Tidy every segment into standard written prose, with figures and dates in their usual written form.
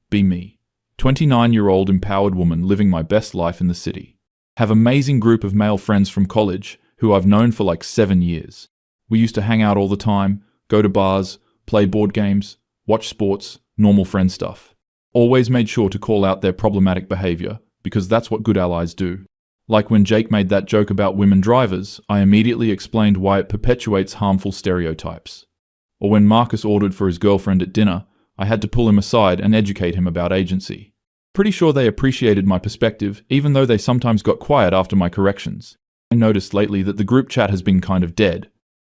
Be me. 29-year-old empowered woman living my best life in the city. Have amazing group of male friends from college who I've known for like 7 years. We used to hang out all the time, go to bars, play board games, watch sports, normal friend stuff. Always made sure to call out their problematic behavior, because that's what good allies do. Like when Jake made that joke about women drivers, I immediately explained why it perpetuates harmful stereotypes. Or when Marcus ordered for his girlfriend at dinner, I had to pull him aside and educate him about agency. Pretty sure they appreciated my perspective, even though they sometimes got quiet after my corrections. I noticed lately that the group chat has been kind of dead.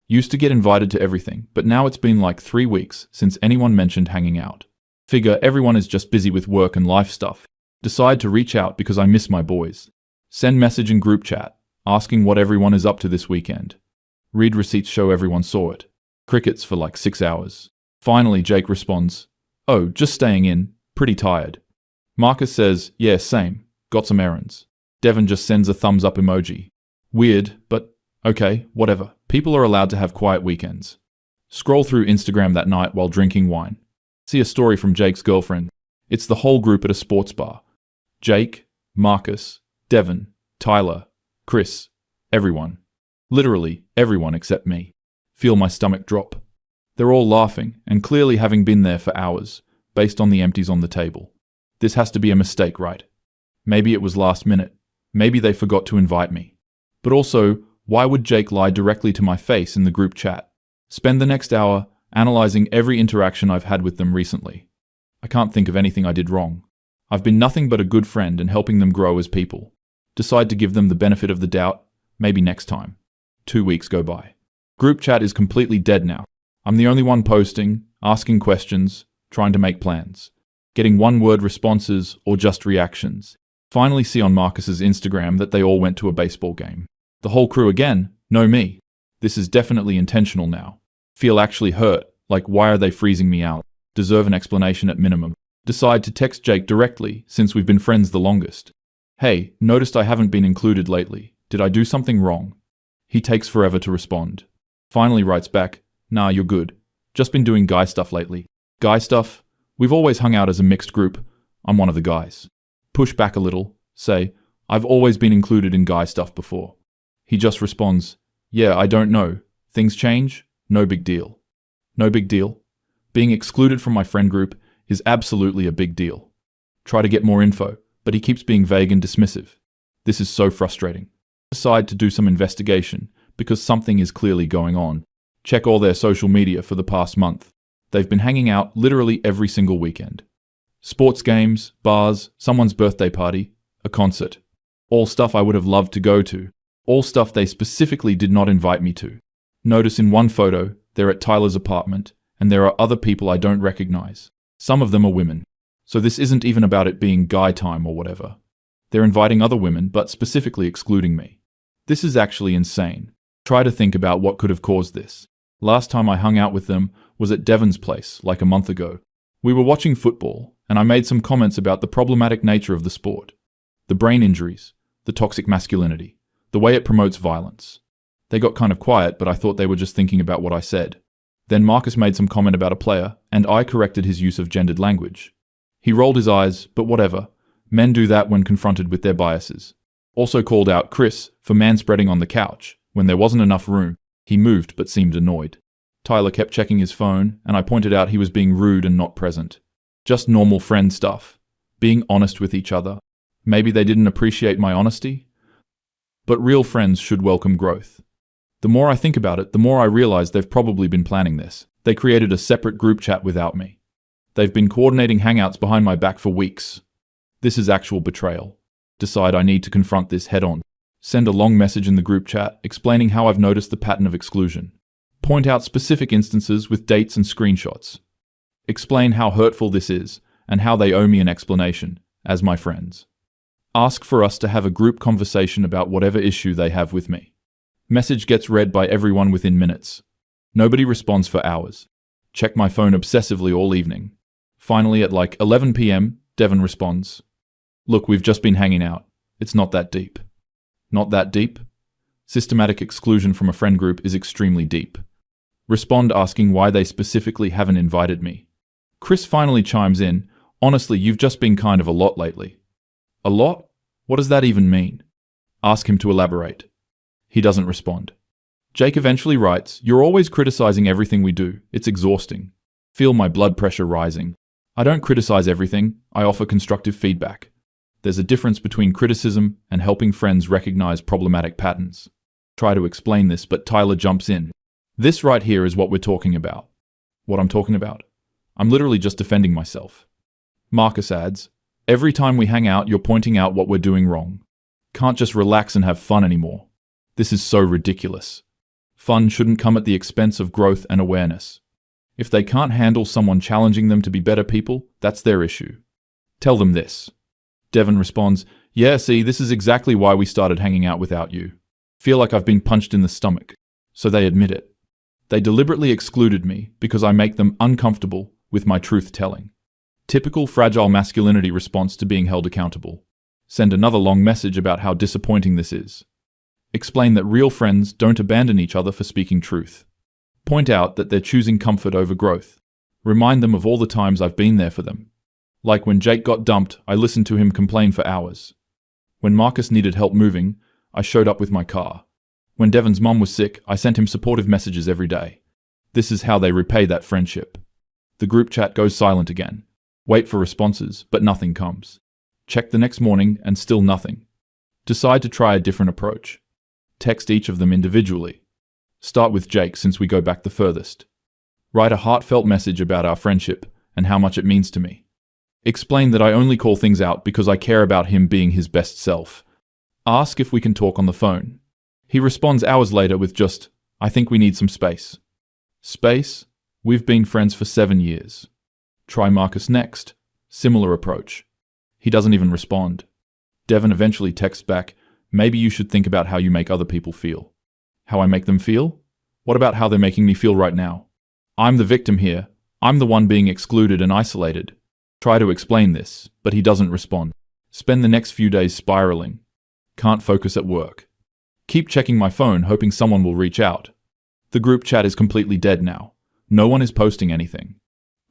Used to get invited to everything, but now it's been like 3 weeks since anyone mentioned hanging out. Figure everyone is just busy with work and life stuff. Decide to reach out because I miss my boys. Send message in group chat, asking what everyone is up to this weekend. Read receipts show everyone saw it. Crickets for like 6 hours. Finally, Jake responds, "Oh, just staying in, pretty tired." Marcus says, "Yeah, same, got some errands." Devon just sends a thumbs up emoji. Weird, but okay, whatever. People are allowed to have quiet weekends. Scroll through Instagram that night while drinking wine. See a story from Jake's girlfriend. It's the whole group at a sports bar. Jake, Marcus, Devon, Tyler, Chris, everyone. Literally everyone except me. Feel my stomach drop. They're all laughing and clearly having been there for hours, based on the empties on the table. This has to be a mistake, right? Maybe it was last minute. Maybe they forgot to invite me. But also, why would Jake lie directly to my face in the group chat? Spend the next hour analyzing every interaction I've had with them recently. I can't think of anything I did wrong. I've been nothing but a good friend and helping them grow as people. Decide to give them the benefit of the doubt, maybe next time. 2 weeks go by. Group chat is completely dead now. I'm the only one posting, asking questions, trying to make plans. Getting one-word responses or just reactions. Finally see on Marcus's Instagram that they all went to a baseball game. The whole crew again, no me. This is definitely intentional now. Feel actually hurt, like why are they freezing me out? Deserve an explanation at minimum. Decide to text Jake directly, since we've been friends the longest. Hey, noticed I haven't been included lately. Did I do something wrong? He takes forever to respond. Finally writes back, "Nah, you're good. Just been doing guy stuff lately." Guy stuff? We've always hung out as a mixed group. I'm one of the guys. Push back a little, say, "I've always been included in guy stuff before." He just responds, "Yeah, I don't know. Things change? No big deal." No big deal? Being excluded from my friend group is absolutely a big deal. Try to get more info, but he keeps being vague and dismissive. This is so frustrating. Decide to do some investigation, because something is clearly going on. Check all their social media for the past month. They've been hanging out literally every single weekend. Sports games, bars, someone's birthday party, a concert. All stuff I would have loved to go to. All stuff they specifically did not invite me to. Notice in one photo, they're at Tyler's apartment, and there are other people I don't recognize. Some of them are women. So this isn't even about it being guy time or whatever. They're inviting other women, but specifically excluding me. This is actually insane. Try to think about what could have caused this. Last time I hung out with them was at Devon's place, like a month ago. We were watching football, and I made some comments about the problematic nature of the sport. The brain injuries, the toxic masculinity, the way it promotes violence. They got kind of quiet, but I thought they were just thinking about what I said. Then Marcus made some comment about a player, and I corrected his use of gendered language. He rolled his eyes, but whatever. Men do that when confronted with their biases. Also called out Chris for manspreading on the couch. When there wasn't enough room, he moved but seemed annoyed. Tyler kept checking his phone, and I pointed out he was being rude and not present. Just normal friend stuff. Being honest with each other. Maybe they didn't appreciate my honesty? But real friends should welcome growth. The more I think about it, the more I realize they've probably been planning this. They created a separate group chat without me. They've been coordinating hangouts behind my back for weeks. This is actual betrayal. Decide I need to confront this head on. Send a long message in the group chat explaining how I've noticed the pattern of exclusion. Point out specific instances with dates and screenshots. Explain how hurtful this is and how they owe me an explanation, as my friends. Ask for us to have a group conversation about whatever issue they have with me. Message gets read by everyone within minutes. Nobody responds for hours. Check my phone obsessively all evening. Finally, at like 11 p.m., Devon responds, "Look, we've just been hanging out. It's not that deep." Not that deep? Systematic exclusion from a friend group is extremely deep. Respond asking why they specifically haven't invited me. Chris finally chimes in, Honestly, you've just been kind of a lot lately. A lot? What does that even mean? Ask him to elaborate. He doesn't respond. Jake eventually writes, "You're always criticizing everything we do. It's exhausting. Feel my blood pressure rising. I don't criticize everything. I offer constructive feedback. There's a difference between criticism and helping friends recognize problematic patterns." Try to explain this, but Tyler jumps in. "This right here is what we're talking about." What I'm talking about? I'm literally just defending myself. Marcus adds, "Every time we hang out, you're pointing out what we're doing wrong. Can't just relax and have fun anymore. This is so ridiculous. Fun shouldn't come at the expense of growth and awareness. If they can't handle someone challenging them to be better people, that's their issue. Tell them this." Devon responds, "Yeah, see, this is exactly why we started hanging out without you. Feel like I've been punched in the stomach." So they admit it. They deliberately excluded me because I make them uncomfortable with my truth-telling. Typical fragile masculinity response to being held accountable. Send another long message about how disappointing this is. Explain that real friends don't abandon each other for speaking truth. Point out that they're choosing comfort over growth. Remind them of all the times I've been there for them. Like when Jake got dumped, I listened to him complain for hours. When Marcus needed help moving, I showed up with my car. When Devon's mum was sick, I sent him supportive messages every day. This is how they repay that friendship. The group chat goes silent again. Wait for responses, but nothing comes. Check the next morning, and still nothing. Decide to try a different approach. Text each of them individually. Start with Jake since we go back the furthest. Write a heartfelt message about our friendship and how much it means to me. Explain that I only call things out because I care about him being his best self. Ask if we can talk on the phone. He responds hours later with just, "I think we need some space." Space? We've been friends for 7 years. Try Marcus next. Similar approach. He doesn't even respond. Devon eventually texts back, "Maybe you should think about how you make other people feel." How I make them feel? What about how they're making me feel right now? I'm the victim here. I'm the one being excluded and isolated. Try to explain this, but he doesn't respond. Spend the next few days spiraling. Can't focus at work. Keep checking my phone, hoping someone will reach out. The group chat is completely dead now. No one is posting anything.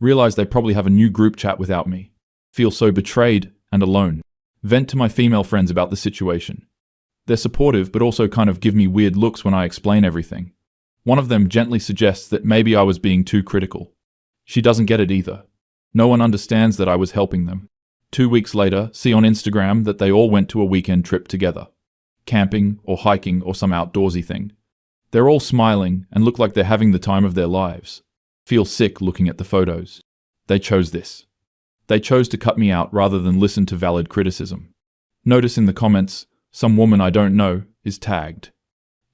Realize they probably have a new group chat without me. Feel so betrayed and alone. Vent to my female friends about the situation. They're supportive, but also kind of give me weird looks when I explain everything. One of them gently suggests that maybe I was being too critical. She doesn't get it either. No one understands that I was helping them. 2 weeks later, see on Instagram that they all went to a weekend trip together. Camping or hiking or some outdoorsy thing. They're all smiling and look like they're having the time of their lives. Feel sick looking at the photos. They chose this. They chose to cut me out rather than listen to valid criticism. Notice in the comments, some woman I don't know is tagged.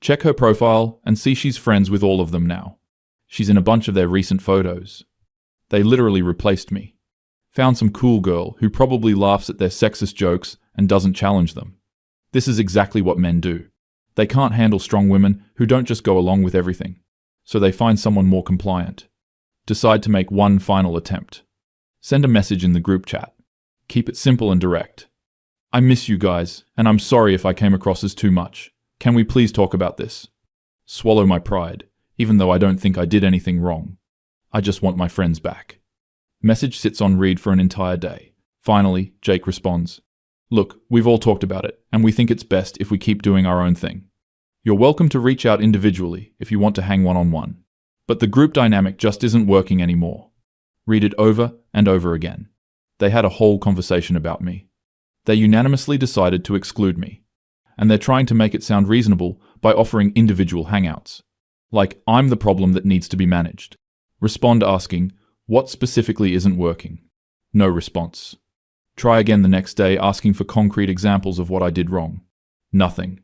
Check her profile and see she's friends with all of them now. She's in a bunch of their recent photos. They literally replaced me. Found some cool girl who probably laughs at their sexist jokes and doesn't challenge them. This is exactly what men do. They can't handle strong women who don't just go along with everything. So they find someone more compliant. Decide to make one final attempt. Send a message in the group chat. Keep it simple and direct. "I miss you guys, and I'm sorry if I came across as too much. Can we please talk about this?" Swallow my pride, even though I don't think I did anything wrong. I just want my friends back. Message sits on read for an entire day. Finally, Jake responds, "Look, we've all talked about it, and we think it's best if we keep doing our own thing. You're welcome to reach out individually if you want to hang one-on-one. But the group dynamic just isn't working anymore." Read it over and over again. They had a whole conversation about me. They unanimously decided to exclude me. And they're trying to make it sound reasonable by offering individual hangouts. Like I'm the problem that needs to be managed. Respond asking, "What specifically isn't working?" No response. Try again the next day asking for concrete examples of what I did wrong. Nothing.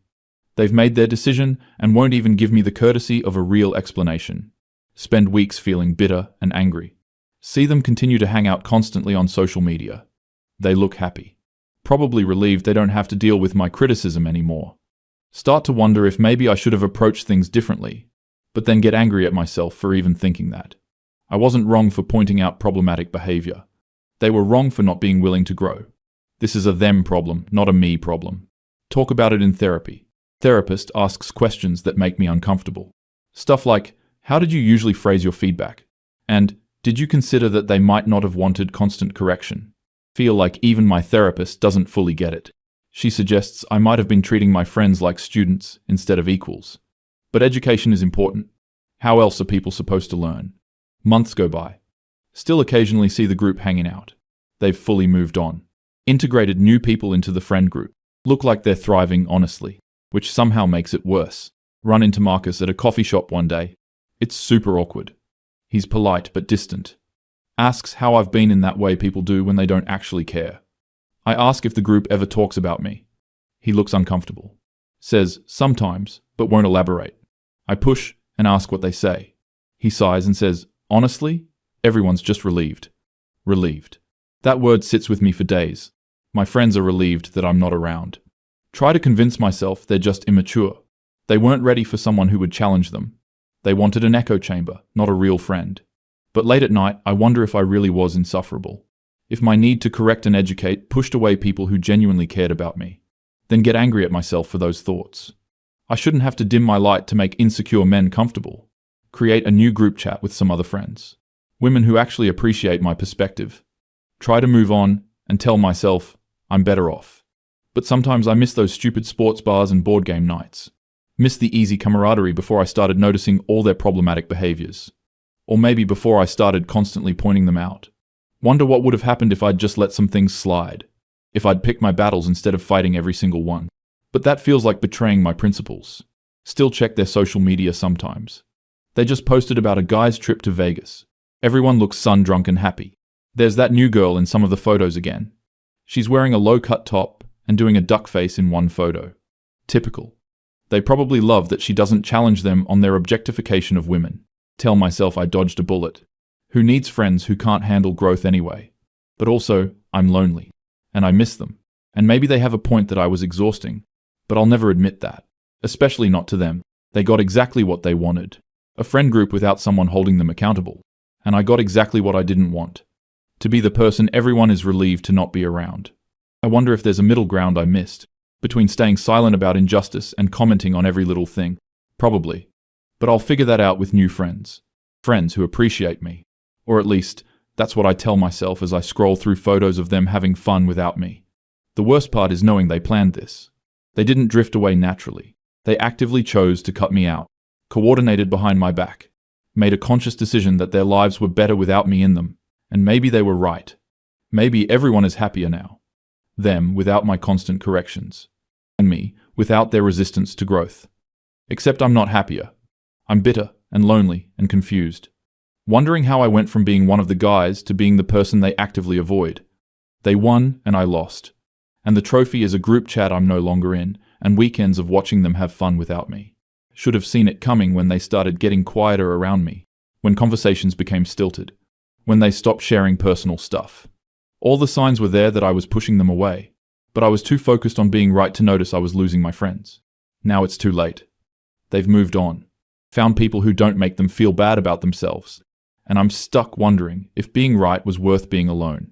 They've made their decision and won't even give me the courtesy of a real explanation. Spend weeks feeling bitter and angry. See them continue to hang out constantly on social media. They look happy. Probably relieved they don't have to deal with my criticism anymore. Start to wonder if maybe I should have approached things differently, but then get angry at myself for even thinking that. I wasn't wrong for pointing out problematic behavior. They were wrong for not being willing to grow. This is a them problem, not a me problem. Talk about it in therapy. Therapist asks questions that make me uncomfortable. Stuff like, how did you usually phrase your feedback? And did you consider that they might not have wanted constant correction? Feel like even my therapist doesn't fully get it. She suggests I might have been treating my friends like students instead of equals. But education is important. How else are people supposed to learn? Months go by. Still occasionally see the group hanging out. They've fully moved on. Integrated new people into the friend group. Look like they're thriving honestly, which somehow makes it worse. Run into Marcus at a coffee shop one day. It's super awkward. He's polite but distant. Asks how I've been in that way people do when they don't actually care. I ask if the group ever talks about me. He looks uncomfortable. Says, sometimes, but won't elaborate. I push and ask what they say. He sighs and says, honestly, everyone's just relieved. Relieved. That word sits with me for days. My friends are relieved that I'm not around. Try to convince myself they're just immature. They weren't ready for someone who would challenge them. They wanted an echo chamber, not a real friend. But late at night, I wonder if I really was insufferable. If my need to correct and educate pushed away people who genuinely cared about me. Then get angry at myself for those thoughts. I shouldn't have to dim my light to make insecure men comfortable. Create a new group chat with some other friends. Women who actually appreciate my perspective. Try to move on and tell myself I'm better off. But sometimes I miss those stupid sports bars and board game nights. Miss the easy camaraderie before I started noticing all their problematic behaviors. Or maybe before I started constantly pointing them out. Wonder what would have happened if I'd just let some things slide. If I'd picked my battles instead of fighting every single one. But that feels like betraying my principles. Still check their social media sometimes. They just posted about a guy's trip to Vegas. Everyone looks sun-drunk and happy. There's that new girl in some of the photos again. She's wearing a low-cut top and doing a duck face in one photo. Typical. They probably love that she doesn't challenge them on their objectification of women. Tell myself I dodged a bullet. Who needs friends who can't handle growth anyway? But also, I'm lonely. And I miss them. And maybe they have a point that I was exhausting. But I'll never admit that. Especially not to them. They got exactly what they wanted. A friend group without someone holding them accountable. And I got exactly what I didn't want. To be the person everyone is relieved to not be around. I wonder if there's a middle ground I missed. Between staying silent about injustice and commenting on every little thing. Probably. But I'll figure that out with new friends. Friends who appreciate me. Or at least, that's what I tell myself as I scroll through photos of them having fun without me. The worst part is knowing they planned this. They didn't drift away naturally. They actively chose to cut me out. Coordinated behind my back. Made a conscious decision that their lives were better without me in them. And maybe they were right. Maybe everyone is happier now. Them without my constant corrections. And me without their resistance to growth. Except I'm not happier. I'm bitter and lonely and confused. Wondering how I went from being one of the guys to being the person they actively avoid. They won and I lost. And the trophy is a group chat I'm no longer in, and weekends of watching them have fun without me. Should have seen it coming when they started getting quieter around me, when conversations became stilted, when they stopped sharing personal stuff. All the signs were there that I was pushing them away, but I was too focused on being right to notice I was losing my friends. Now it's too late. They've moved on, found people who don't make them feel bad about themselves, and I'm stuck wondering if being right was worth being alone.